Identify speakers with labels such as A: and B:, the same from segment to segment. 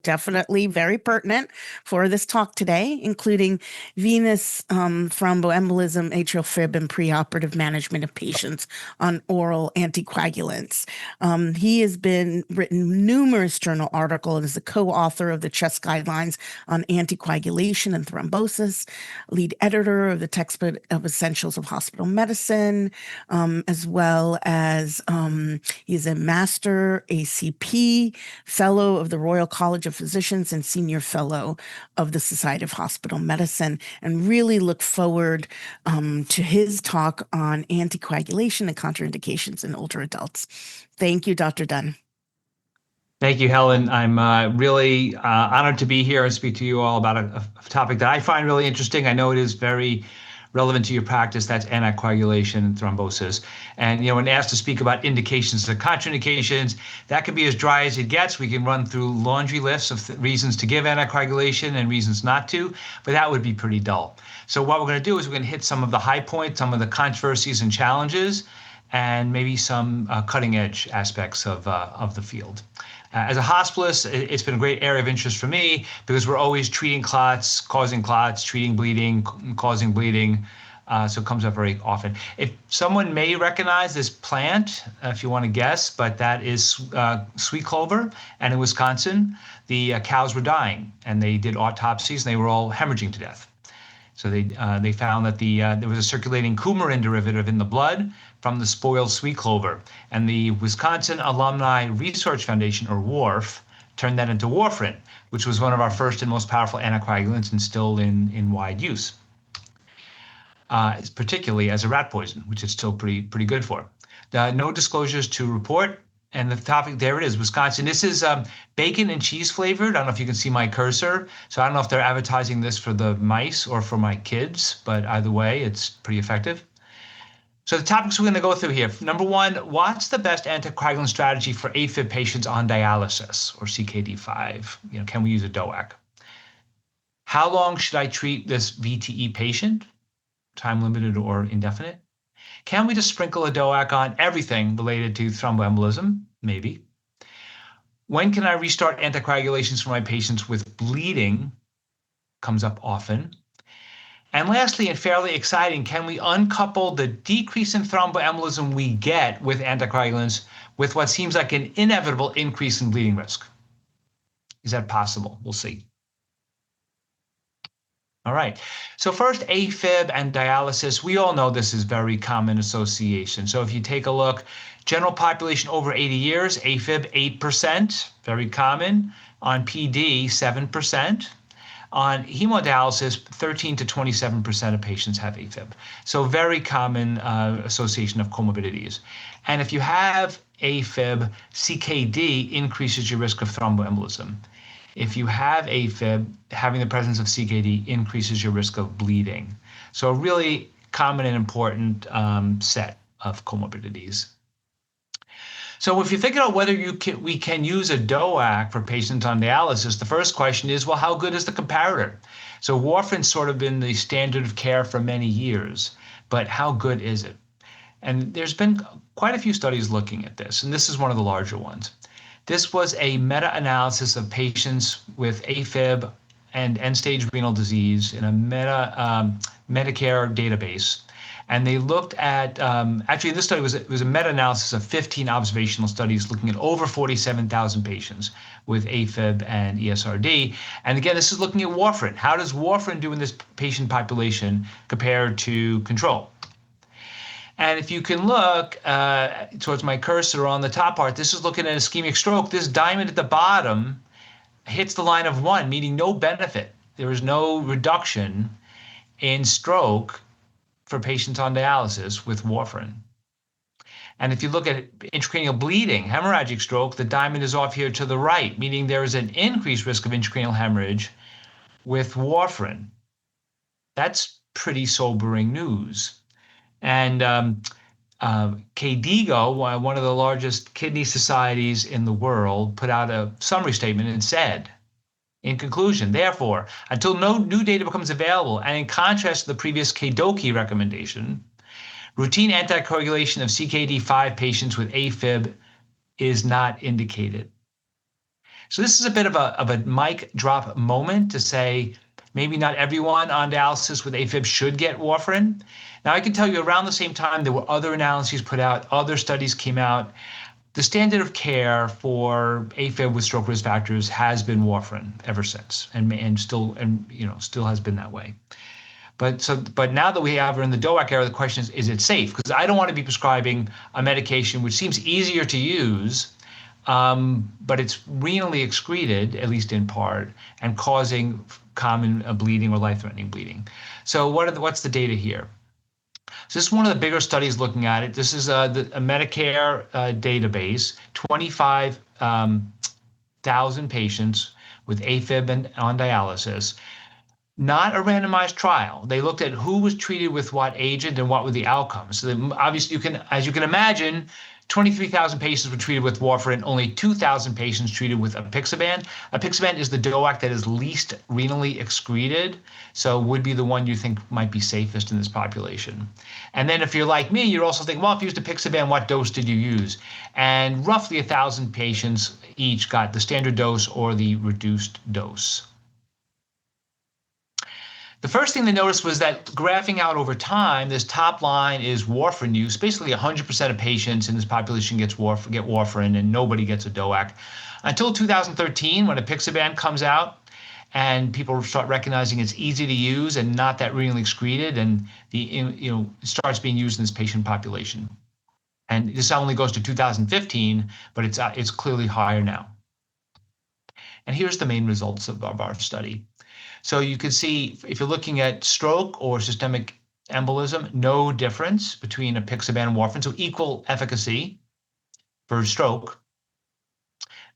A: Definitely very pertinent for this talk today, including venous thromboembolism, atrial fib, and preoperative management of patients on oral anticoagulants. He has been written numerous journal articles and is the co-author of the CHEST guidelines on anticoagulation and thrombosis, lead editor of the textbook of Essentials of Hospital Medicine, as well as he's a master ACP, fellow of the Royal College of Physicians, and senior fellow of the Society of Hospital Medicine, and really look forward to his talk on anticoagulation and contraindications in older adults. Thank you, Dr. Dunn.
B: Thank you, Helen. I'm really honored to be here and speak to you all about a topic that I find really interesting. I know it is very relevant to your practice. That's anticoagulation and thrombosis. And, when asked to speak about indications and contraindications, that could be as dry as it gets. We can run through laundry lists of reasons to give anticoagulation and reasons not to, but that would be pretty dull. So what we're going to do is we're going to hit some of the high points, some of the controversies and challenges, and maybe some cutting edge aspects of the field. As a hospitalist, it's been a great area of interest for me because we're always treating clots, causing clots, treating bleeding, causing bleeding. So it comes up very often. If someone may recognize this plant, if you want to guess, but that is sweet clover. And in Wisconsin, the cows were dying, and they did autopsies, and they were all hemorrhaging to death. So they found that there was a circulating coumarin derivative in the blood from the spoiled sweet clover. And the Wisconsin Alumni Research Foundation, or WARF, turned that into warfarin, which was one of our first and most powerful anticoagulants and still in wide use, particularly as a rat poison, which it's still pretty good for. No disclosures to report. And the topic, there it is, Wisconsin. This is bacon and cheese flavored. I don't know if you can see my cursor. So I don't know if they're advertising this for the mice or for my kids, but either way, it's pretty effective. So the topics we're going to go through here. Number one, what's the best anticoagulant strategy for AFib patients on dialysis or CKD5? Can we use a DOAC? How long should I treat this VTE patient? Time limited or indefinite? Can we just sprinkle a DOAC on everything related to thromboembolism? Maybe. When can I restart anticoagulations for my patients with bleeding? Comes up often. And lastly, and fairly exciting, can we uncouple the decrease in thromboembolism we get with anticoagulants with what seems like an inevitable increase in bleeding risk? Is that possible? We'll see. All right. So first, AFib and dialysis. We all know this is very common association. So if you take a look, general population over 80 years, AFib 8%, very common. On PD, 7%. On hemodialysis, 13 to 27% of patients have AFib. So very common association of comorbidities. And if you have AFib, CKD increases your risk of thromboembolism. If you have AFib, having the presence of CKD increases your risk of bleeding. So a really common and important set of comorbidities. So if you think about whether we can use a DOAC for patients on dialysis, the first question is, well, how good is the comparator? So warfarin's sort of been the standard of care for many years, but how good is it? And there's been quite a few studies looking at this, and this is one of the larger ones. This was a meta-analysis of patients with AFib and end-stage renal disease in a Medicare database. And they looked at, actually this study was a meta-analysis of 15 observational studies looking at over 47,000 patients with AFib and ESRD. And again, this is looking at warfarin. How does warfarin do in this patient population compared to control? And if you can look towards my cursor on the top part, this is looking at ischemic stroke. This diamond at the bottom hits the line of 1, meaning no benefit. There is no reduction in stroke for patients on dialysis with warfarin. And if you look at intracranial bleeding, hemorrhagic stroke, the diamond is off here to the right, meaning there is an increased risk of intracranial hemorrhage with warfarin. That's pretty sobering news. And KDIGO, one of the largest kidney societies in the world, put out a summary statement and said, in conclusion, therefore, until no new data becomes available, and in contrast to the previous KDOQI recommendation, routine anticoagulation of CKD5 patients with AFib is not indicated. So this is a bit of a mic drop moment to say maybe not everyone on dialysis with AFib should get warfarin. Now I can tell you around the same time there were other analyses put out, other studies came out. The standard of care for AFib with stroke risk factors has been warfarin ever since, and still has been that way. But now that we have her in the DOAC era, the question is it safe? Because I don't want to be prescribing a medication which seems easier to use, but it's renally excreted, at least in part, and causing common bleeding or life-threatening bleeding. So what's the data here? So this is one of the bigger studies looking at it. This is a Medicare database, 25,000 patients with AFib and on dialysis. Not a randomized trial. They looked at who was treated with what agent and what were the outcomes. So obviously, as you can imagine, 23,000 patients were treated with warfarin, only 2,000 patients treated with apixaban. Apixaban is the DOAC that is least renally excreted, so would be the one you think might be safest in this population. And then if you're like me, you're also thinking, well, if you used apixaban, what dose did you use? And roughly 1,000 patients each got the standard dose or the reduced dose. The first thing they noticed was that graphing out over time, this top line is warfarin use. Basically, 100% of patients in this population get warfarin, and nobody gets a DOAC. Until 2013, when apixaban comes out, and people start recognizing it's easy to use and not that renally excreted, and it starts being used in this patient population. And this only goes to 2015, but it's clearly higher now. And here's the main results of our study. So you can see if you're looking at stroke or systemic embolism, no difference between apixaban and warfarin, so equal efficacy for stroke.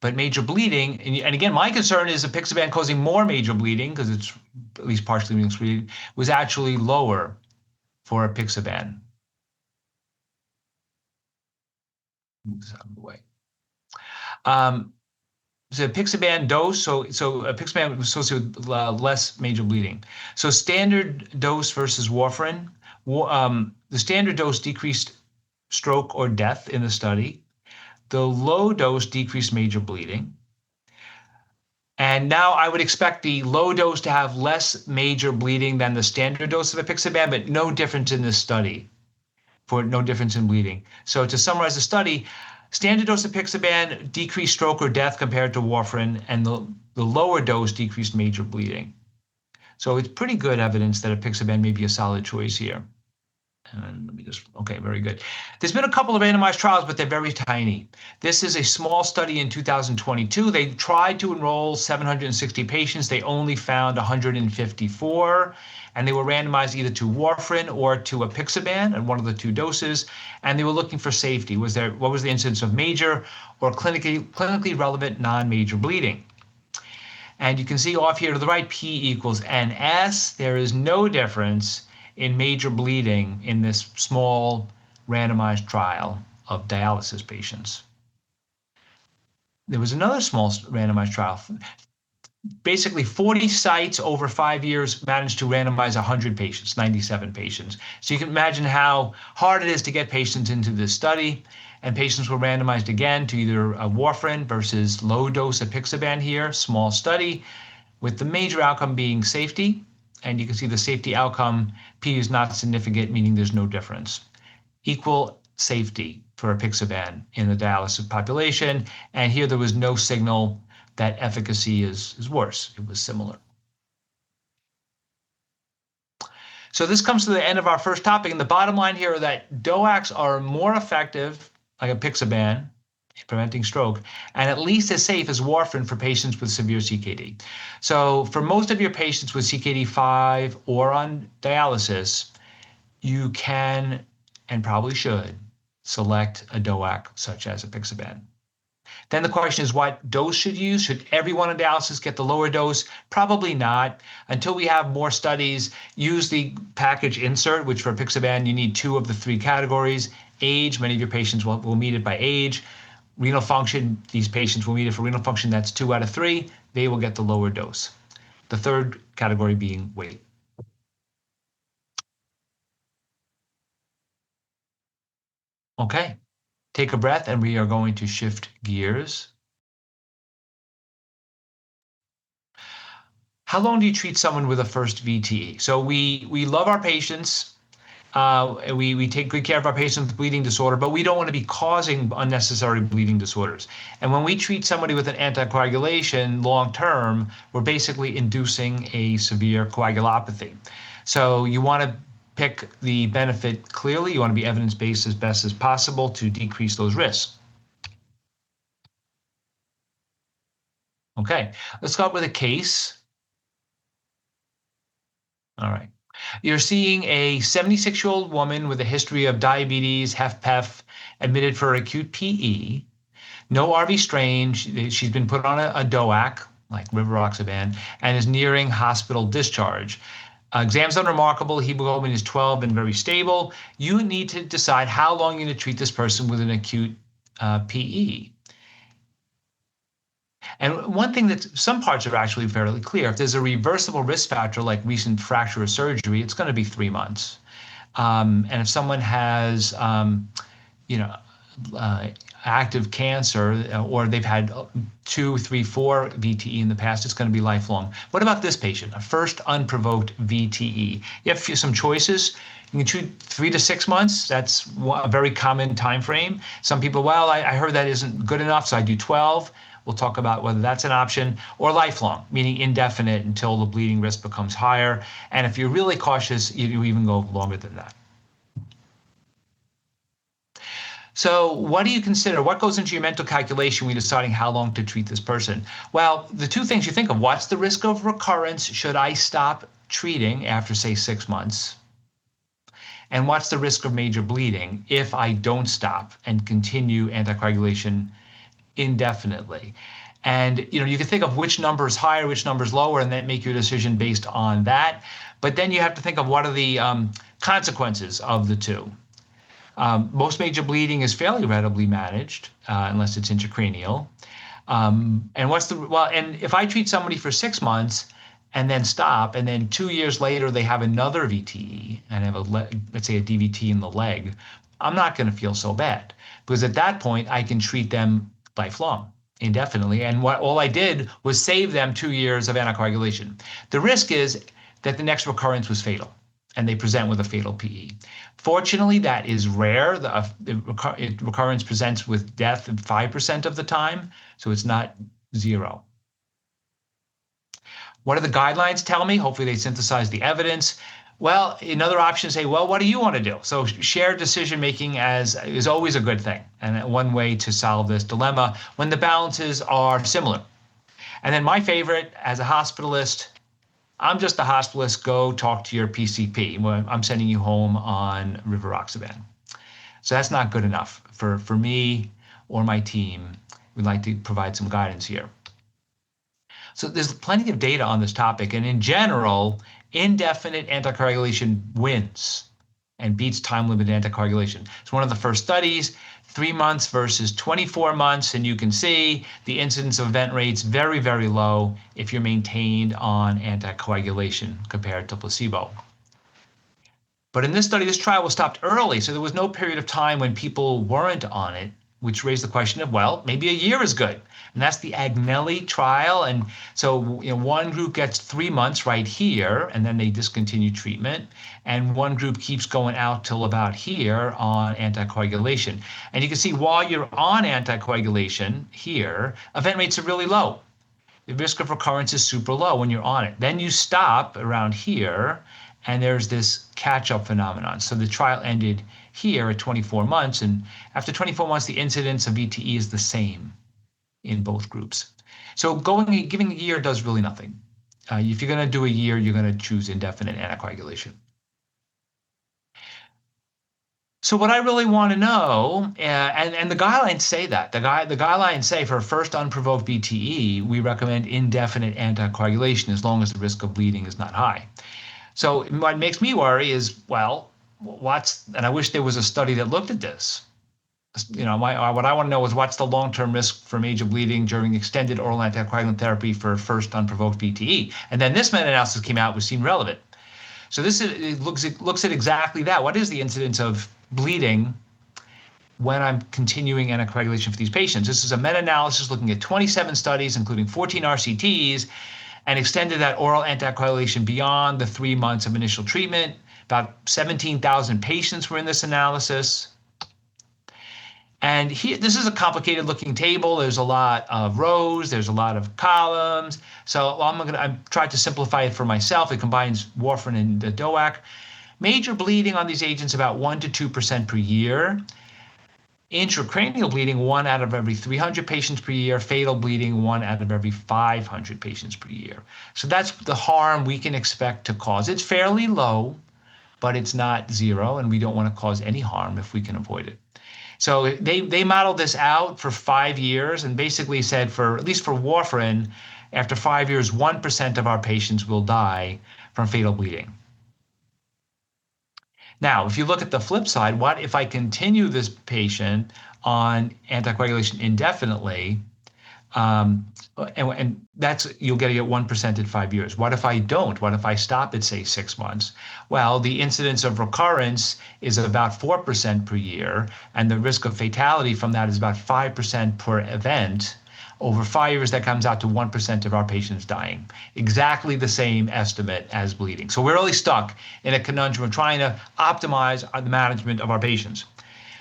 B: But major bleeding, and again, my concern is apixaban causing more major bleeding because it's at least partially excreted, was actually lower for apixaban. Move this out of the way. So apixaban dose, so apixaban was associated with less major bleeding. So standard dose versus warfarin, the standard dose decreased stroke or death in the study. The low dose decreased major bleeding. And now I would expect the low dose to have less major bleeding than the standard dose of apixaban, but no difference in this study for no difference in bleeding. So to summarize the study, standard dose apixaban decreased stroke or death compared to warfarin, and the lower dose decreased major bleeding. So it's pretty good evidence that apixaban may be a solid choice here. And let me okay, very good. There's been a couple of randomized trials, but they're very tiny. This is a small study in 2022. They tried to enroll 760 patients. They only found 154, and they were randomized either to warfarin or to apixaban at one of the two doses, and they were looking for safety. What was the incidence of major or clinically relevant non-major bleeding? And you can see off here to the right, P equals NS. There is no difference in major bleeding in this small randomized trial of dialysis patients. There was another small randomized trial. Basically, 40 sites over 5 years managed to randomize 100 patients, 97 patients. So you can imagine how hard it is to get patients into this study. And patients were randomized again to either a warfarin versus low dose apixaban here, small study, with the major outcome being safety. And you can see the safety outcome, P is not significant, meaning there's no difference. Equal safety for apixaban in the dialysis population. And here there was no signal that efficacy is worse. It was similar. So this comes to the end of our first topic. And the bottom line here is that DOACs are more effective, like apixaban, preventing stroke, and at least as safe as warfarin for patients with severe CKD. So for most of your patients with CKD5 or on dialysis, you can and probably should select a DOAC such as apixaban. Then the question is, what dose should you use? Should everyone on dialysis get the lower dose? Probably not. Until we have more studies, use the package insert, which for apixaban, you need 2 of the 3 categories. Age, many of your patients will meet it by age. Renal function, these patients will meet it for renal function, that's 2 out of 3. They will get the lower dose. The third category being weight. Okay, take a breath and we are going to shift gears. how long do you treat someone with a first VTE? So we love our patients. We take good care of our patients with bleeding disorder, but we don't want to be causing unnecessary bleeding disorders. And when we treat somebody with an anticoagulation long term, we're basically inducing a severe coagulopathy. So you want to pick the benefit clearly. You want to be evidence-based as best as possible to decrease those risks. Okay, let's start with a case. All right. You're seeing a 76-year-old woman with a history of diabetes, HFpEF, admitted for acute PE, no RV strain. She's been put on a DOAC, like rivaroxaban, and is nearing hospital discharge. Exam's unremarkable. Hemoglobin is 12 and very stable. You need to decide how long you're going to treat this person with an acute PE. And one thing that some parts are actually fairly clear. If there's a reversible risk factor like recent fracture or surgery, it's going to be 3 months. And if someone has, active cancer, or they've had 2, 3, 4 VTE in the past, it's going to be lifelong. What about this patient, a first unprovoked VTE? You have some choices. You can choose 3 to 6 months. That's a very common time frame. Some people, well, I heard that isn't good enough, so I do 12. We'll talk about whether that's an option, or lifelong, meaning indefinite until the bleeding risk becomes higher. And if you're really cautious, you even go longer than that. So what do you consider? What goes into your mental calculation when you're deciding how long to treat this person? Well, the two things you think of: what's the risk of recurrence? Should I stop treating after, say, 6 months? And what's the risk of major bleeding if I don't stop and continue anticoagulation indefinitely? And you can think of which number is higher, which number is lower, and then make your decision based on that. But then you have to think of what are the consequences of the two. Most major bleeding is fairly readily managed unless it's intracranial. And if I treat somebody for 6 months and then stop, and then 2 years later they have another VTE and have let's say a DVT in the leg, I'm not going to feel so bad, because at that point I can treat them lifelong, indefinitely. And all I did was save them 2 years of anticoagulation. The risk is that the next recurrence was fatal and they present with a fatal PE. Fortunately, that is rare. The recurrence presents with death 5% of the time, so it's not 0. What do the guidelines tell me? Hopefully they synthesize the evidence. Well, another option is say, well, what do you want to do? So shared decision making is always a good thing, and one way to solve this dilemma when the balances are similar. And then my favorite, as a hospitalist, I'm just a hospitalist. Go talk to your PCP. I'm sending you home on rivaroxaban. So that's not good enough for me or my team. We'd like to provide some guidance here. So there's plenty of data on this topic, and in general, indefinite anticoagulation wins and beats time-limited anticoagulation. It's one of the first studies, 3 months versus 24 months, and you can see the incidence of event rates very, very low if you're maintained on anticoagulation compared to placebo. But in this study, this trial was stopped early, so there was no period of time when people weren't on it, which raised the question of, well, maybe a year is good. And that's the Agnelli trial. And so one group gets 3 months right here, and then they discontinue treatment. And one group keeps going out till about here on anticoagulation. And you can see while you're on anticoagulation here, event rates are really low. The risk of recurrence is super low when you're on it. Then you stop around here, and there's this catch-up phenomenon. So the trial ended here at 24 months, and after 24 months, the incidence of VTE is the same in both groups. So giving a year does really nothing. If you're going to do a year, you're going to choose indefinite anticoagulation. So what I really want to know, and the guidelines say that, the guidelines say for first unprovoked VTE, we recommend indefinite anticoagulation as long as the risk of bleeding is not high. So what makes me worry is, well, and I wish there was a study that looked at this. What I want to know is what's the long-term risk for major bleeding during extended oral anticoagulant therapy for first unprovoked VTE. And then this meta-analysis came out, which seemed relevant. So it looks at exactly that. What is the incidence of bleeding when I'm continuing anticoagulation for these patients? This is a meta-analysis looking at 27 studies, including 14 RCTs. and extended that oral anticoagulation beyond the 3 months of initial treatment. About 17,000 patients were in this analysis. And here, this is a complicated looking table. There's a lot of rows, there's a lot of columns. So I've tried to simplify it for myself. It combines warfarin and the DOAC. Major bleeding on these agents about 1 to 2% per year. Intracranial bleeding, 1 out of every 300 patients per year. Fatal bleeding, 1 out of every 500 patients per year. So that's the harm we can expect to cause. It's fairly low, but it's not zero, and we don't want to cause any harm if we can avoid it. So they modeled this out for 5 years and basically said at least for warfarin, after 5 years, 1% of our patients will die from fatal bleeding. Now, if you look at the flip side, what if I continue this patient on anticoagulation indefinitely? And you'll get 1% at 5 years. What if I don't? What if I stop at, say, 6 months? Well, the incidence of recurrence is about 4% per year, and the risk of fatality from that is about 5% per event. Over 5 years, that comes out to 1% of our patients dying. Exactly the same estimate as bleeding. So we're really stuck in a conundrum of trying to optimize the management of our patients.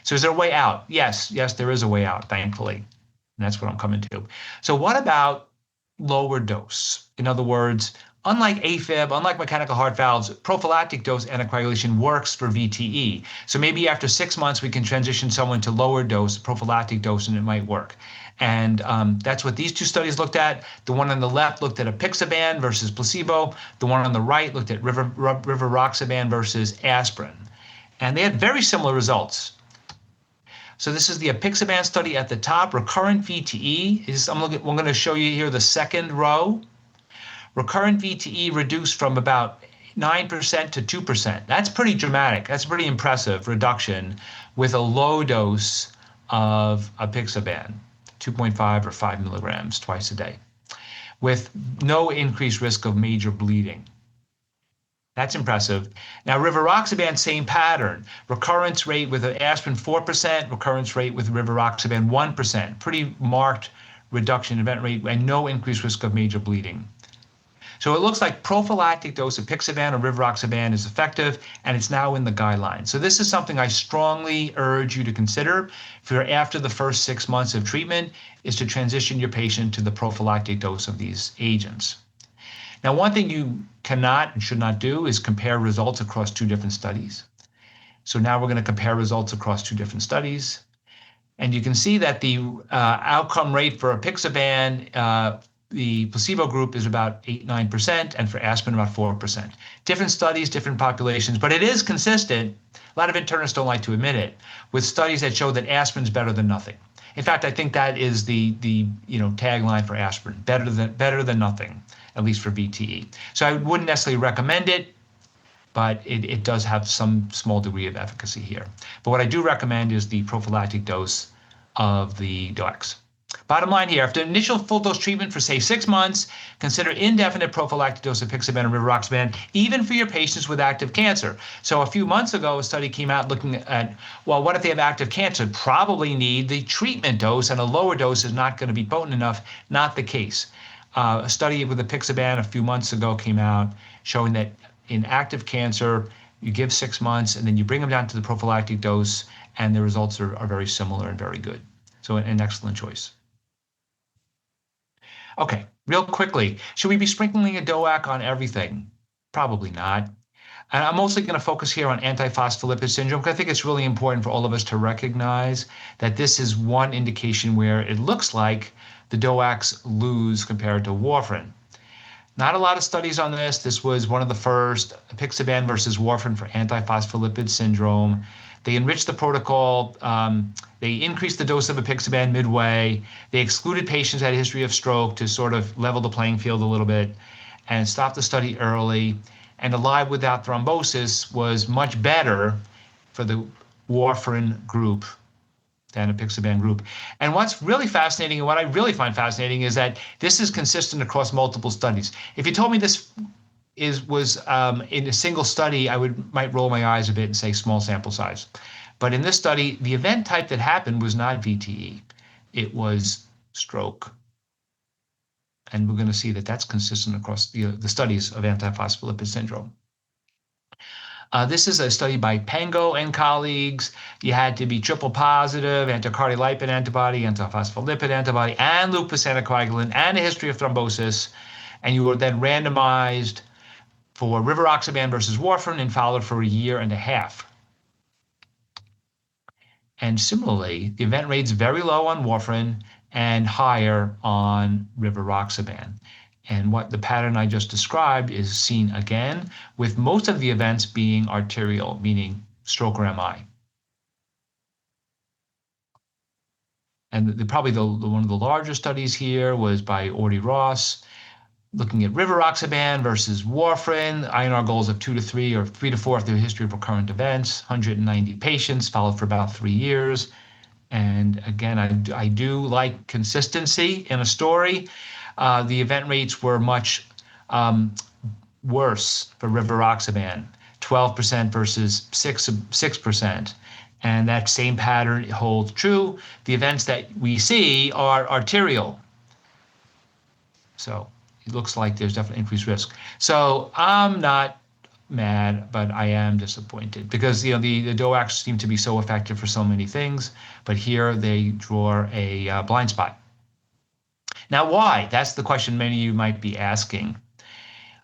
B: So is there a way out? Yes, there is a way out, thankfully. And that's what I'm coming to. So what about lower dose? In other words, unlike AFib, unlike mechanical heart valves, prophylactic dose anticoagulation works for VTE. So maybe after 6 months, we can transition someone to lower dose, prophylactic dose, and it might work. And that's what these two studies looked at. The one on the left looked at apixaban versus placebo. The one on the right looked at rivaroxaban versus aspirin. And they had very similar results. So this is the apixaban study at the top. Recurrent VTE I'm going to show you here the second row. Recurrent VTE reduced from about 9% to 2%. That's pretty dramatic. That's a pretty impressive reduction with a low dose of apixaban, 2.5 or 5 milligrams twice a day, with no increased risk of major bleeding. That's impressive. Now, rivaroxaban, same pattern. Recurrence rate with aspirin 4%, recurrence rate with rivaroxaban 1%. Pretty marked reduction in event rate and no increased risk of major bleeding. So it looks like prophylactic dose of apixaban or rivaroxaban is effective, and it's now in the guidelines. So this is something I strongly urge you to consider for after the first 6 months of treatment, is to transition your patient to the prophylactic dose of these agents. Now, one thing you cannot and should not do is compare results across 2 different studies. So now we're going to compare results across 2 different studies. And you can see that the outcome rate for apixaban, the placebo group is about 8-9%, and for aspirin about 4%. Different studies, different populations, but it is consistent. A lot of internists don't like to admit it, with studies that show that aspirin is better than nothing. In fact, I think that is the tagline for aspirin: better than nothing, at least for VTE. So I wouldn't necessarily recommend it, but it does have some small degree of efficacy here. But what I do recommend is the prophylactic dose of the DOACs. Bottom line here, after initial full dose treatment for, say, 6 months, consider indefinite prophylactic dose of apixaban and rivaroxaban, even for your patients with active cancer. So a few months ago, a study came out looking at, well, what if they have active cancer? Probably need the treatment dose, and a lower dose is not going to be potent enough. Not the case. A study with apixaban a few months ago came out showing that in active cancer, you give 6 months, and then you bring them down to the prophylactic dose, and the results are very similar and very good. So an excellent choice. Okay, real quickly, should we be sprinkling a DOAC on everything? Probably not. And I'm mostly going to focus here on antiphospholipid syndrome, because I think it's really important for all of us to recognize that this is one indication where it looks like the DOACs lose compared to warfarin. Not a lot of studies on this. This was one of the first, apixaban versus warfarin for antiphospholipid syndrome. They enriched the protocol. They increased the dose of apixaban midway. They excluded patients that had a history of stroke to sort of level the playing field a little bit and stopped the study early. And alive without thrombosis was much better for the warfarin group than apixaban group. And what's really fascinating, and what I really find fascinating, is that this is consistent across multiple studies. If you told me this was in a single study, I might roll my eyes a bit and say small sample size. But in this study, the event type that happened was not VTE. It was stroke. And we're going to see that that's consistent across the studies of antiphospholipid syndrome. This is a study by Pango and colleagues. You had to be triple positive, anticardiolipin antibody, antiphospholipid antibody, and lupus anticoagulant, and a history of thrombosis. And you were then randomized for rivaroxaban versus warfarin and followed for a year and a half. And similarly, the event rate's very low on warfarin and higher on rivaroxaban. And what the pattern I just described is seen again, with most of the events being arterial, meaning stroke or MI. And probably one of the larger studies here was by Orty Ross, looking at rivaroxaban versus warfarin, INR goals of 2 to 3 or 3 to 4 if there's a history of recurrent events, 190 patients followed for about 3 years. And again, I do like consistency in a story. The event rates were much worse for rivaroxaban, 12% versus 6%. And that same pattern holds true. The events that we see are arterial. So it looks like there's definitely increased risk. So I'm not mad, but I am disappointed because the DOACs seem to be so effective for so many things, but here they draw a blind spot. Now, why? That's the question many of you might be asking.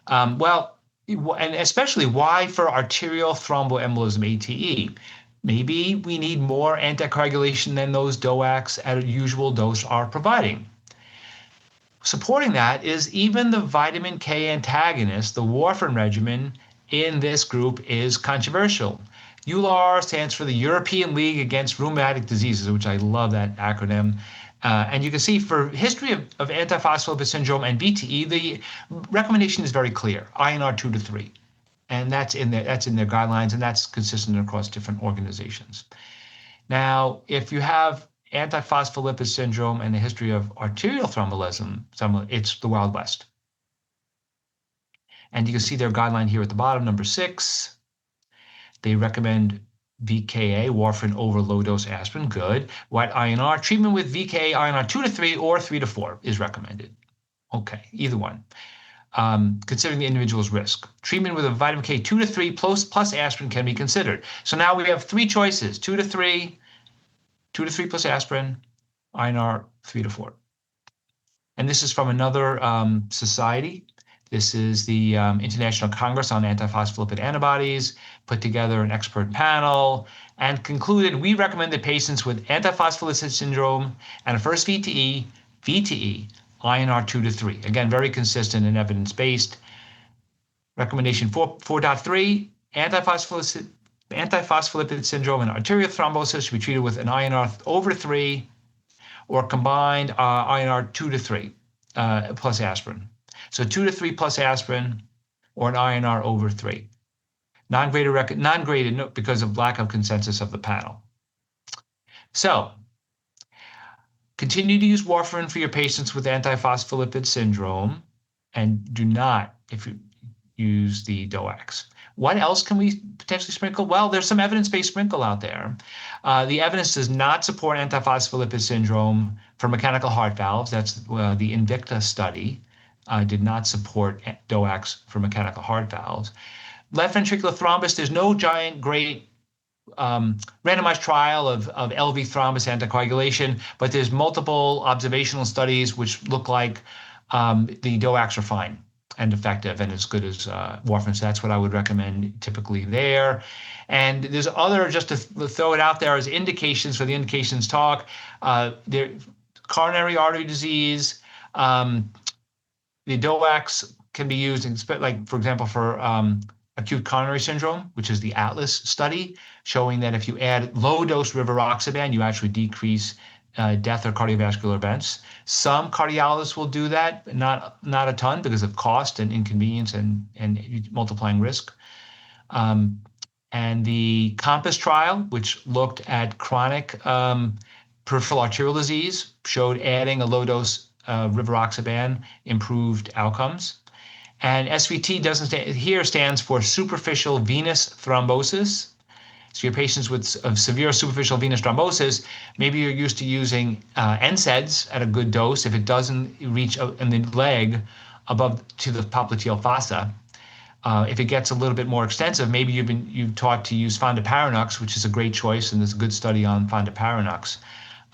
B: Well, and especially why for arterial thromboembolism ATE? Maybe we need more anticoagulation than those DOACs at a usual dose are providing. Supporting that is even the vitamin K antagonist, the warfarin regimen in this group is controversial. EULAR stands for the European League Against Rheumatic Diseases, which I love that acronym. And you can see for history of antiphospholipid syndrome and VTE, the recommendation is very clear, INR 2 to 3. And that's in their guidelines, and that's consistent across different organizations. Now, if you have antiphospholipid syndrome and a history of arterial thromboembolism, it's the Wild West. And you can see their guideline here at the bottom, number 6. They recommend VKA, warfarin over low-dose aspirin, good. What INR? Treatment with VKA, INR 2 to 3 or 3 to 4 is recommended. Okay, either one. Considering the individual's risk. Treatment with a vitamin K 2 to 3 plus aspirin can be considered. So now we have 3 choices, 2 to 3, 2 to 3 plus aspirin, INR 3 to 4. And this is from another society. This is the International Congress on Antiphospholipid Antibodies, put together an expert panel and concluded we recommend that patients with antiphospholipid syndrome and a first VTE, INR 2 to 3. Again, very consistent and evidence-based. Recommendation 4.3, antiphospholipid syndrome and arterial thrombosis should be treated with an INR over 3 or combined INR 2 to 3 plus aspirin. So 2 to 3 plus aspirin or an INR over 3. Non-graded because of lack of consensus of the panel. So continue to use warfarin for your patients with antiphospholipid syndrome and do not if you use the DOACs. What else can we potentially sprinkle? Well, there's some evidence-based sprinkle out there. The evidence does not support antiphospholipid syndrome for mechanical heart valves. That's the Invicta study. Did not support DOACs for mechanical heart valves. Left ventricular thrombus, there's no great randomized trial of LV thrombus anticoagulation, but there's multiple observational studies which look like the DOACs are fine and effective and as good as warfarin. So that's what I would recommend typically there. And there's other, just to throw it out there as indications for the indications talk, coronary artery disease, the DOACs can be used, like for example, for acute coronary syndrome, which is the ATLAS study, showing that if you add low-dose rivaroxaban, you actually decrease death or cardiovascular events. Some cardiologists will do that, not a ton because of cost and inconvenience and multiplying risk. And the COMPASS trial, which looked at chronic peripheral arterial disease, showed adding a low-dose rivaroxaban improved outcomes. And SVT stands for superficial venous thrombosis. So your patients with severe superficial venous thrombosis, maybe you're used to using NSAIDs at a good dose. If it doesn't reach in the leg above to the popliteal fossa, if it gets a little bit more extensive, maybe you've taught to use fondaparinux, which is a great choice, and there's a good study on fondaparinux.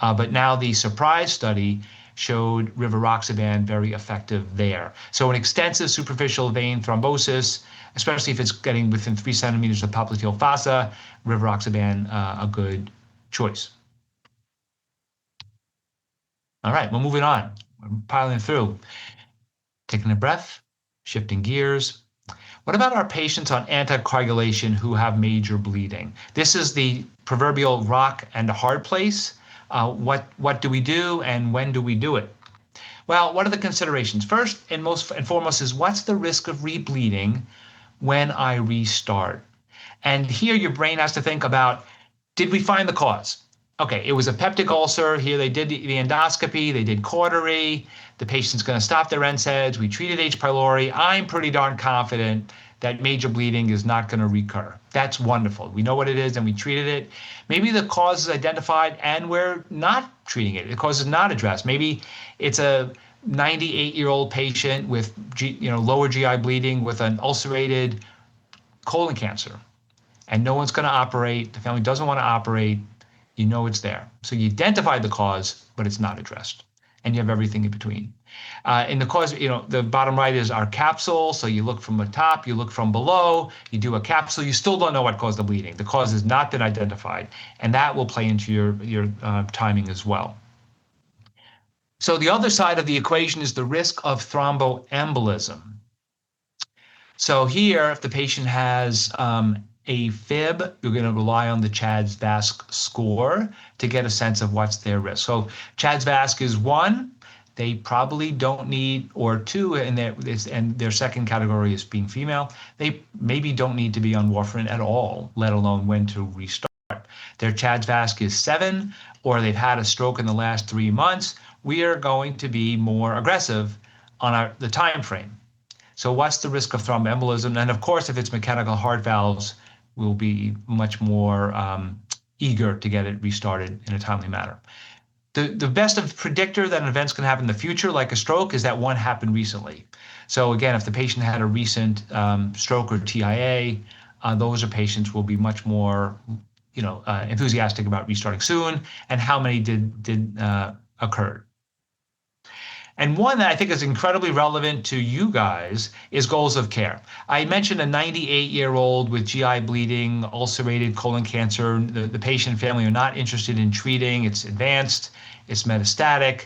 B: But now the surprise study showed rivaroxaban very effective there. So an extensive superficial vein thrombosis, especially if it's getting within 3 centimeters of popliteal fossa, rivaroxaban a good choice. All right, well, moving on. We're piling through. Taking a breath, shifting gears. What about our patients on anticoagulation who have major bleeding? This is the proverbial rock and a hard place. What do we do and when do we do it? Well, what are the considerations? First and most and foremost is what's the risk of rebleeding when I restart? And here your brain has to think about, did we find the cause? Okay, it was a peptic ulcer. Here they did the endoscopy, they did cautery. The patient's going to stop their NSAIDs. We treated H. pylori. I'm pretty darn confident that major bleeding is not going to recur. That's wonderful. We know what it is and we treated it. Maybe the cause is identified and we're not treating it. The cause is not addressed. Maybe it's a 98-year-old patient with lower GI bleeding with an ulcerated colon cancer, and no one's going to operate. The family doesn't want to operate. You know it's there. So you identified the cause, but it's not addressed. And you have everything in between. And the cause, the bottom right is our capsule. So you look from the top, you look from below, you do a capsule. You still don't know what caused the bleeding. The cause has not been identified. And that will play into your timing as well. So the other side of the equation is the risk of thromboembolism. So here, if the patient has a fib, you're going to rely on the CHADS-VASc score to get a sense of what's their risk. So CHADS-VASc is 1. They probably don't need, or 2, and their second category is being female. They maybe don't need to be on warfarin at all, let alone when to restart. Their CHADS-VASc is 7, or they've had a stroke in the last 3 months. We are going to be more aggressive on the time frame. So what's the risk of thromboembolism? And of course, if it's mechanical heart valves, we'll be much more eager to get it restarted in a timely manner. The best of predictor that an event's going to happen in the future, like a stroke, is that one happened recently. So again, if the patient had a recent stroke or TIA, those are patients will be much more enthusiastic about restarting soon, and how many did occur. And one that I think is incredibly relevant to you guys is goals of care. I mentioned a 98-year-old with GI bleeding, ulcerated colon cancer. The patient and family are not interested in treating. It's advanced, it's metastatic.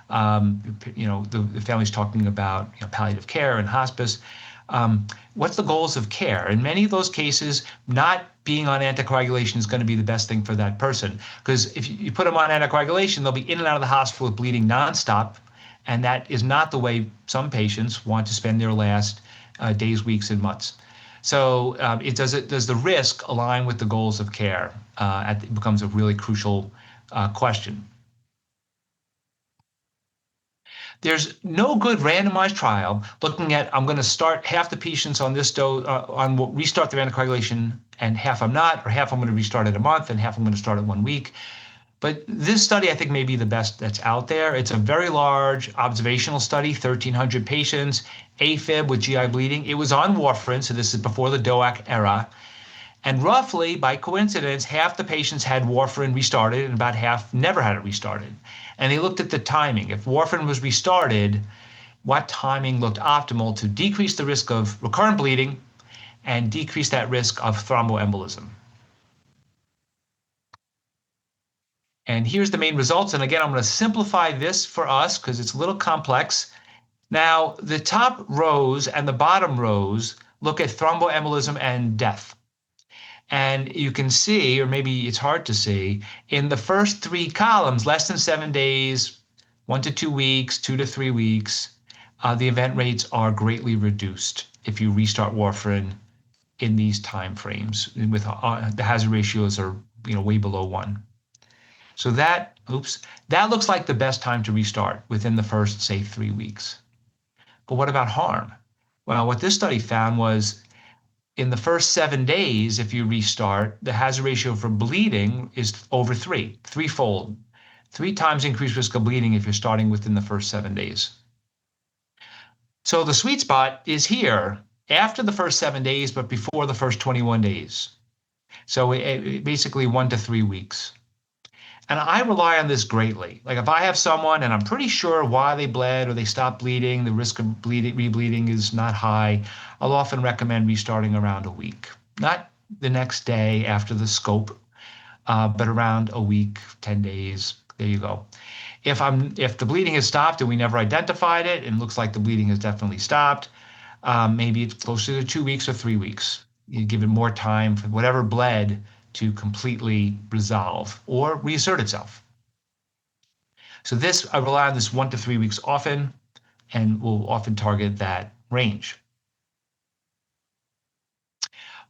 B: The family's talking about palliative care and hospice. What's the goals of care? In many of those cases, not being on anticoagulation is going to be the best thing for that person. Because if you put them on anticoagulation, they'll be in and out of the hospital with bleeding nonstop. And that is not the way some patients want to spend their last days, weeks, and months. So does the risk align with the goals of care? It becomes a really crucial question. There's no good randomized trial looking at, I'm going to start half the patients on this dose, restart their anticoagulation, and half I'm not, or half I'm going to restart at a month, and half I'm going to start at 1 week. But this study, I think, may be the best that's out there. It's a very large observational study, 1,300 patients, AFib with GI bleeding. It was on warfarin, so this is before the DOAC era. And roughly, by coincidence, half the patients had warfarin restarted and about half never had it restarted. And they looked at the timing. If warfarin was restarted, what timing looked optimal to decrease the risk of recurrent bleeding and decrease that risk of thromboembolism. And here's the main results. And again, I'm going to simplify this for us because it's a little complex. Now, the top rows and the bottom rows look at thromboembolism and death. And you can see, or maybe it's hard to see, in the first 3 columns, less than 7 days, 1 to 2 weeks, 2 to 3 weeks, the event rates are greatly reduced if you restart warfarin in these time frames. With the hazard ratios are way below 1. So that looks like the best time to restart within the first, say, 3 weeks. But what about harm? Well, what this study found was in the first 7 days, if you restart, the hazard ratio for bleeding is over threefold, 3 times increased risk of bleeding if you're starting within the first 7 days. So the sweet spot is here after the first 7 days, but before the first 21 days. So basically 1 to 3 weeks. And I rely on this greatly. Like if I have someone and I'm pretty sure why they bled or they stopped bleeding, the risk of rebleeding is not high, I'll often recommend restarting around a week. Not the next day after the scope, but around a week, 10 days. There you go. If the bleeding has stopped and we never identified it and looks like the bleeding has definitely stopped, maybe it's closer to 2 weeks or 3 weeks. You give it more time for whatever bled to completely resolve or reassert itself. So this, I rely on this 1 to 3 weeks often, and will often target that range.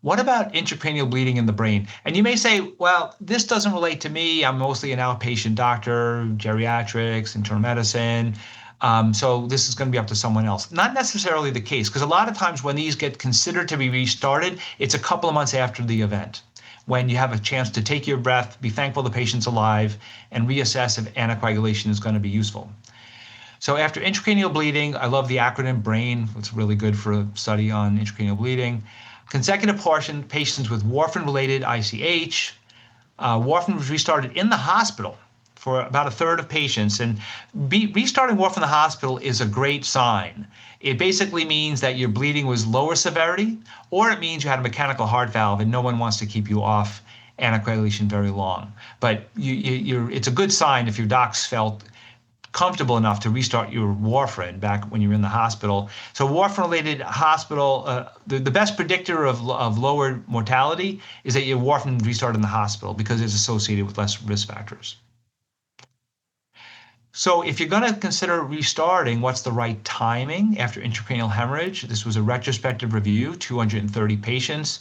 B: What about intracranial bleeding in the brain? And you may say, well, this doesn't relate to me. I'm mostly an outpatient doctor, geriatrics, internal medicine. So this is going to be up to someone else. Not necessarily the case, because a lot of times when these get considered to be restarted, it's a couple of months after the event, when you have a chance to take your breath, be thankful the patient's alive, and reassess if anticoagulation is going to be useful. So after intracranial bleeding, I love the acronym BRAIN. It's really good for a study on intracranial bleeding. Consecutive portion, patients with warfarin-related ICH. Warfarin was restarted in the hospital for about a third of patients. And restarting warfarin in the hospital is a great sign. It basically means that your bleeding was lower severity, or it means you had a mechanical heart valve and no one wants to keep you off anticoagulation very long. But it's a good sign if your docs felt comfortable enough to restart your warfarin back when you were in the hospital. So warfarin-related hospital, the best predictor of lower mortality is that your warfarin restarted in the hospital because it's associated with less risk factors. So if you're going to consider restarting, what's the right timing after intracranial hemorrhage? This was a retrospective review, 230 patients.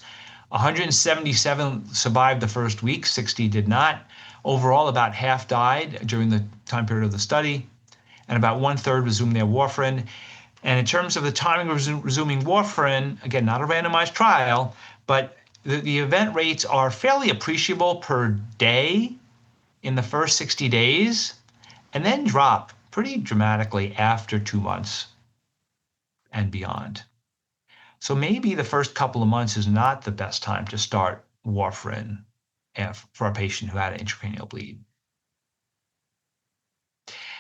B: 177 survived the first week, 60 did not. Overall, about half died during the time period of the study, and about 1/3 resumed their warfarin. And in terms of the timing of resuming warfarin, again, not a randomized trial, but the event rates are fairly appreciable per day in the first 60 days, and then drop pretty dramatically after 2 months and beyond. So maybe the first couple of months is not the best time to start warfarin for a patient who had an intracranial bleed.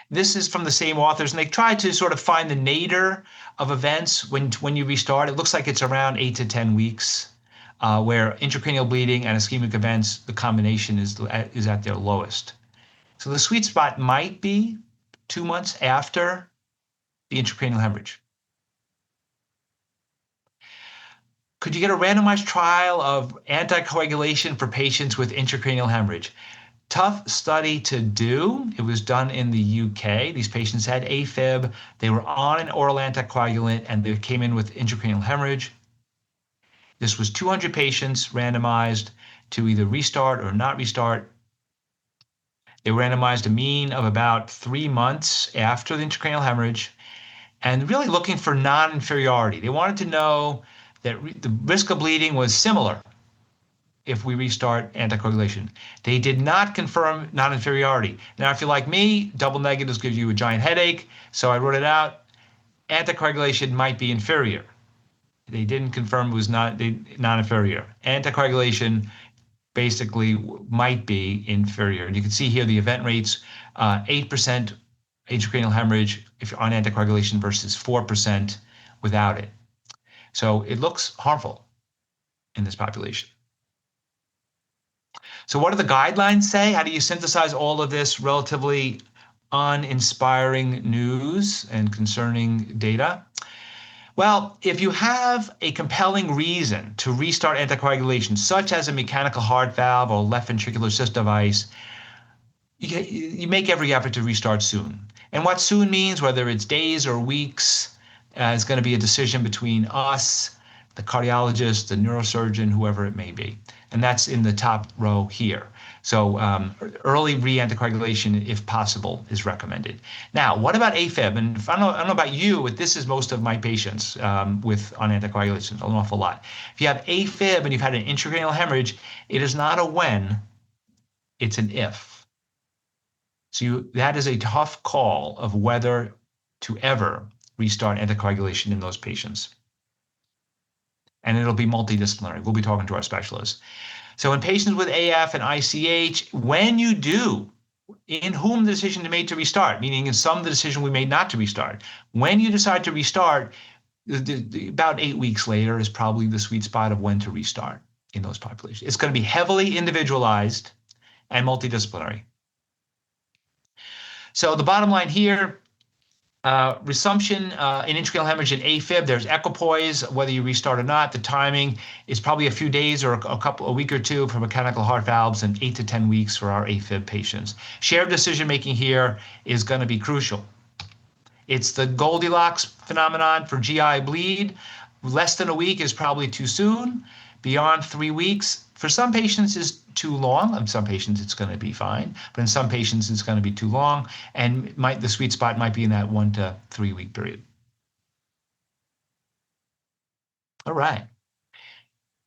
B: This is from the same authors, and they tried to sort of find the nadir of events when you restart. It looks like it's around 8 to 10 weeks, where intracranial bleeding and ischemic events, the combination is at their lowest. So the sweet spot might be 2 months after the intracranial hemorrhage. Could you get a randomized trial of anticoagulation for patients with intracranial hemorrhage? Tough study to do. It was done in the UK. These patients had AFib. They were on an oral anticoagulant and they came in with intracranial hemorrhage. This was 200 patients randomized to either restart or not restart. They were randomized a mean of about 3 months after the intracranial hemorrhage and really looking for non-inferiority. They wanted to know that the risk of bleeding was similar if we restart anticoagulation. They did not confirm non-inferiority. Now, if you're like me, double negatives give you a giant headache, so I wrote it out. Anticoagulation might be inferior. They didn't confirm it was non-inferior. Anticoagulation basically might be inferior. And you can see here the event rates, 8% intracranial hemorrhage if you're on anticoagulation versus 4% without it. So it looks harmful in this population. So what do the guidelines say? How do you synthesize all of this relatively uninspiring news and concerning data? Well, if you have a compelling reason to restart anticoagulation, such as a mechanical heart valve or left ventricular assist device, you make every effort to restart soon. And what soon means, whether it's days or weeks, is going to be a decision between us, the cardiologist, the neurosurgeon, whoever it may be. And that's in the top row here. So early re-anticoagulation, if possible, is recommended. Now, what about AFib? And I don't know about you, but this is most of my patients on anticoagulation, an awful lot. If you have AFib and you've had an intracranial hemorrhage, it is not a when, it's an if. So that is a tough call of whether to ever restart anticoagulation in those patients. And it'll be multidisciplinary. We'll be talking to our specialists. So in patients with AF and ICH, when you do, in whom the decision is made to restart, meaning in some the decision we made not to restart. When you decide to restart, about 8 weeks later is probably the sweet spot of when to restart in those populations. It's going to be heavily individualized and multidisciplinary. So the bottom line here, resumption in intracranial hemorrhage and AFib, there's equipoise, whether you restart or not. The timing is probably a few days or a week or two for mechanical heart valves and 8 to 10 weeks for our AFib patients. Shared decision making here is going to be crucial. It's the Goldilocks phenomenon for GI bleed. Less than a week is probably too soon. Beyond 3 weeks, for some patients is too long. In some patients it's going to be fine, but in some patients it's going to be too long, and the sweet spot might be in that 1 to 3 week period. All right.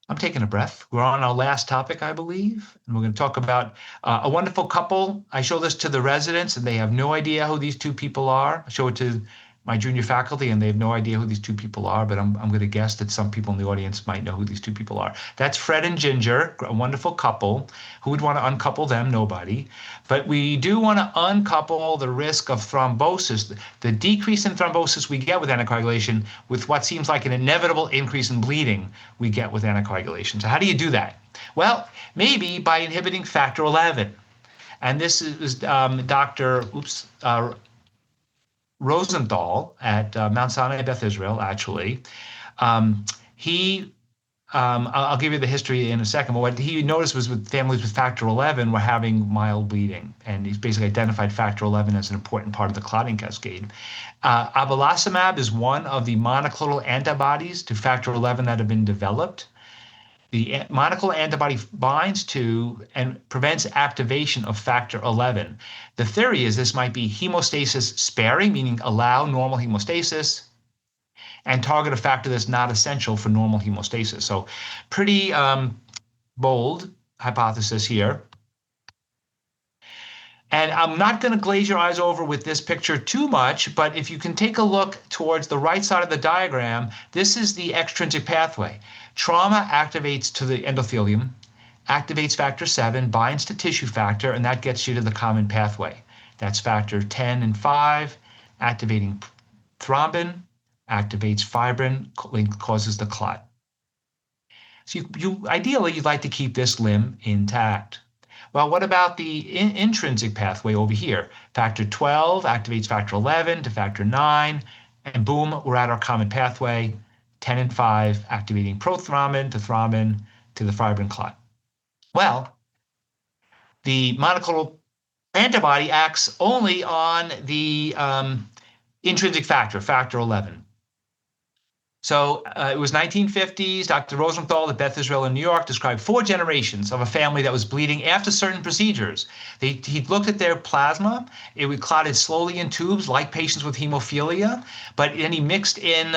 B: I'm taking a breath. We're on our last topic, I believe, and we're going to talk about a wonderful couple. I show this to the residents, and they have no idea who these two people are. I show it to my junior faculty, and they have no idea who these two people are, but I'm going to guess that some people in the audience might know who these two people are. That's Fred and Ginger, a wonderful couple. Who would want to uncouple them? Nobody. But we do want to uncouple the risk of thrombosis, the decrease in thrombosis we get with anticoagulation with what seems like an inevitable increase in bleeding we get with anticoagulation. So how do you do that? Well, maybe by inhibiting factor 11. And this is Dr. Rosenthal at Mount Sinai Beth Israel, actually. I'll give you the history in a second, but what he noticed was with families with factor 11 were having mild bleeding, and he's basically identified factor 11 as an important part of the clotting cascade. Abelacimab is one of the monoclonal antibodies to factor 11 that have been developed. The monoclonal antibody binds to and prevents activation of factor 11. The theory is this might be hemostasis sparing, meaning allow normal hemostasis, and target a factor that's not essential for normal hemostasis. So pretty bold hypothesis here. And I'm not going to glaze your eyes over with this picture too much, but if you can take a look towards the right side of the diagram, this is the extrinsic pathway. Trauma activates to the endothelium, activates factor 7, binds to tissue factor, and that gets you to the common pathway. That's factor 10 and 5, activating thrombin, activates fibrin, causes the clot. So ideally, you'd like to keep this limb intact. Well, what about the intrinsic pathway over here? Factor 12 activates factor 11 to factor 9, and boom, we're at our common pathway. 10 and 5 activating prothrombin to the fibrin clot. Well, the monoclonal antibody acts only on the intrinsic factor, factor 11. So it was 1950s. Dr. Rosenthal at Beth Israel in New York described 4 generations of a family that was bleeding after certain procedures. He looked at their plasma. It would clotted slowly in tubes like patients with hemophilia, but then he mixed in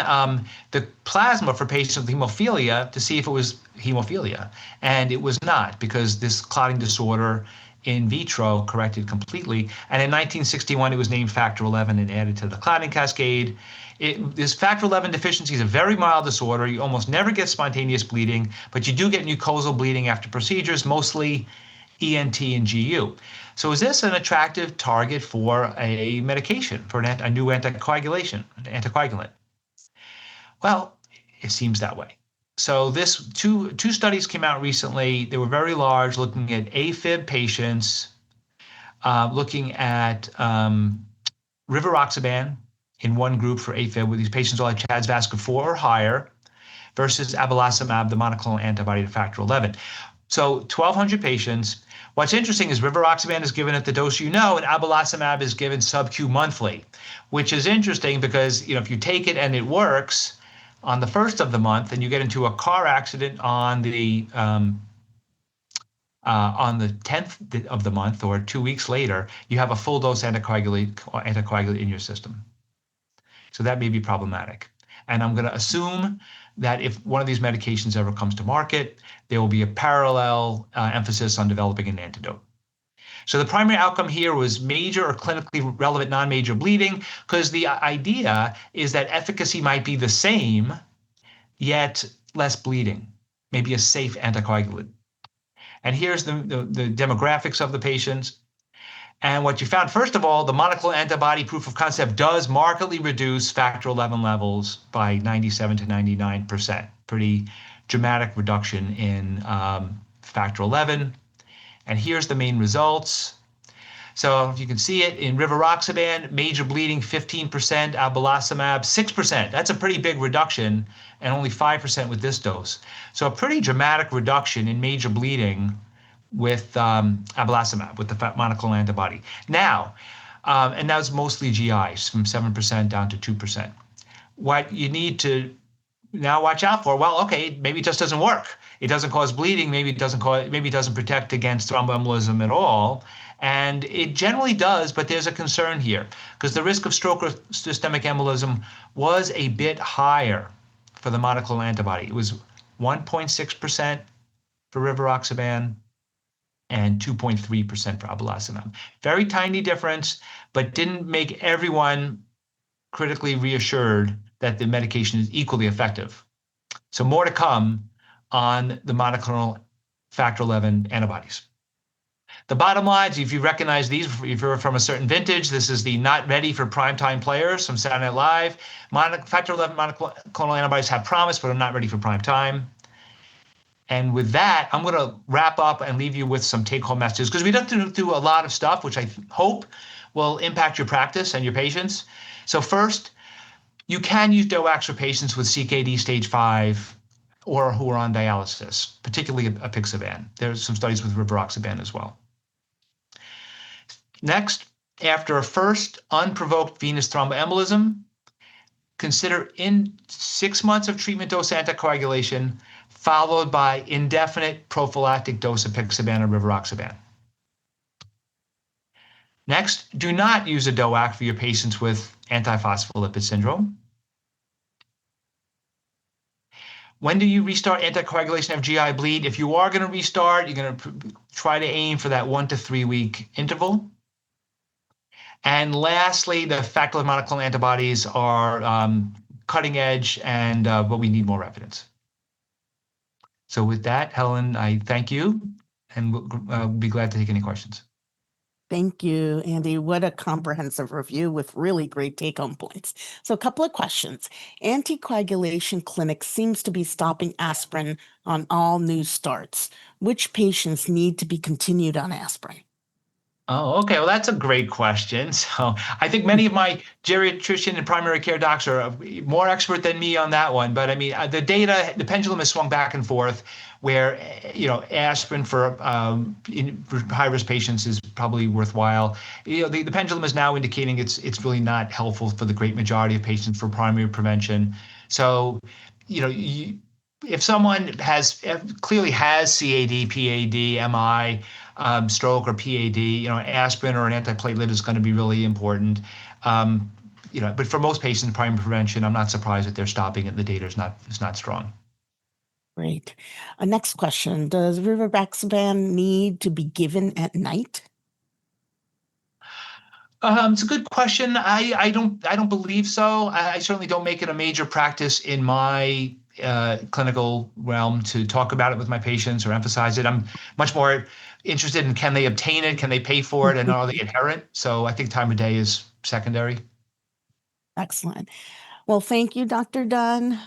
B: the plasma for patients with hemophilia to see if it was hemophilia. And it was not, because this clotting disorder in vitro corrected completely. And in 1961, it was named factor 11 and added to the clotting cascade. This factor 11 deficiency is a very mild disorder. You almost never get spontaneous bleeding, but you do get mucosal bleeding after procedures, mostly ENT and GU. So is this an attractive target for a medication, for a new anticoagulant? Well, it seems that way. So this two studies came out recently. They were very large, looking at AFib patients, looking at rivaroxaban in one group for AFib, where these patients all had CHA2DS2-VASc 4 or higher, versus abelacimab, the monoclonal antibody to factor 11. So 1,200 patients. What's interesting is rivaroxaban is given at the dose and abelacimab is given sub-Q monthly, which is interesting because if you take it and it works on the first of the month and you get into a car accident on the on the 10th of the month or 2 weeks later, you have a full dose anticoagulant in your system. So that may be problematic. And I'm going to assume that if one of these medications ever comes to market, there will be a parallel emphasis on developing an antidote. So the primary outcome here was major or clinically relevant non-major bleeding, because the idea is that efficacy might be the same, yet less bleeding, maybe a safe anticoagulant. And here's the demographics of the patients. And what you found, first of all, the monoclonal antibody proof of concept does markedly reduce factor 11 levels by 97 to 99%. Pretty dramatic reduction in factor 11. And here's the main results. So if you can see it in rivaroxaban, major bleeding 15%, abelacimab 6%. That's a pretty big reduction, and only 5% with this dose. So a pretty dramatic reduction in major bleeding with abelacimab, with the monoclonal antibody. Now, and that's mostly GIs, from 7% down to 2%. What you need to now watch out for, well, okay, maybe it just doesn't work. It doesn't cause bleeding. Maybe it doesn't protect against thromboembolism at all. And it generally does, but there's a concern here, because the risk of stroke or systemic embolism was a bit higher for the monoclonal antibody. It was 1.6% for rivaroxaban and 2.3% for abelacimab. Very tiny difference, but didn't make everyone critically reassured that the medication is equally effective. So more to come on the monoclonal factor 11 antibodies. The bottom lines, if you recognize these, if you're from a certain vintage, this is the not ready for primetime players from Saturday Night Live. Factor 11 monoclonal antibodies have promise, but are not ready for prime time. And with that, I'm going to wrap up and leave you with some take-home messages, because we don't do a lot of stuff, which I hope will impact your practice and your patients. So first, you can use DOACs for patients with CKD stage 5 or who are on dialysis, particularly apixaban. There's some studies with rivaroxaban as well. Next, after a first unprovoked venous thromboembolism, consider in 6 months of treatment dose anticoagulation, followed by indefinite prophylactic dose of apixaban or rivaroxaban. Next, do not use a DOAC for your patients with antiphospholipid syndrome. When do you restart anticoagulation of GI bleed? If you are going to restart, you're going to try to aim for that 1 to 3 week interval. And lastly, the factor 11 monoclonal antibodies are cutting edge, but we need more evidence. So with that, Helen, I thank you, and we'll be glad to take any questions.
A: Thank you, Andy. What a comprehensive review with really great take-home points. So a couple of questions. Anticoagulation clinic seems to be stopping aspirin on all new starts. Which patients need to be continued on aspirin?
B: Oh, okay. Well, that's a great question. So I think many of my geriatrician and primary care docs are more expert than me on that one. But I mean, the data, the pendulum has swung back and forth, where aspirin for high-risk patients is probably worthwhile. The pendulum is now indicating it's really not helpful for the great majority of patients for primary prevention. So, if someone clearly has CAD, PAD, MI, stroke or PAD, aspirin or an antiplatelet is going to be really important. But for most patients in primary prevention, I'm not surprised that they're stopping it. The data is not strong.
A: Great. Next question. Does rivaroxaban need to be given at night?
B: It's a good question. I don't believe so. I certainly don't make it a major practice in my clinical realm to talk about it with my patients or emphasize it. I'm much more interested in, can they obtain it, can they pay for it, and are they adherent? So I think time of day is secondary.
A: Excellent. Well, thank you, Dr. Dunn,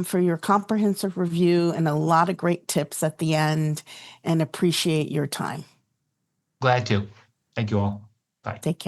A: for your comprehensive review and a lot of great tips at the end, and appreciate your time.
B: Glad to. Thank you all. Bye.
A: Take care.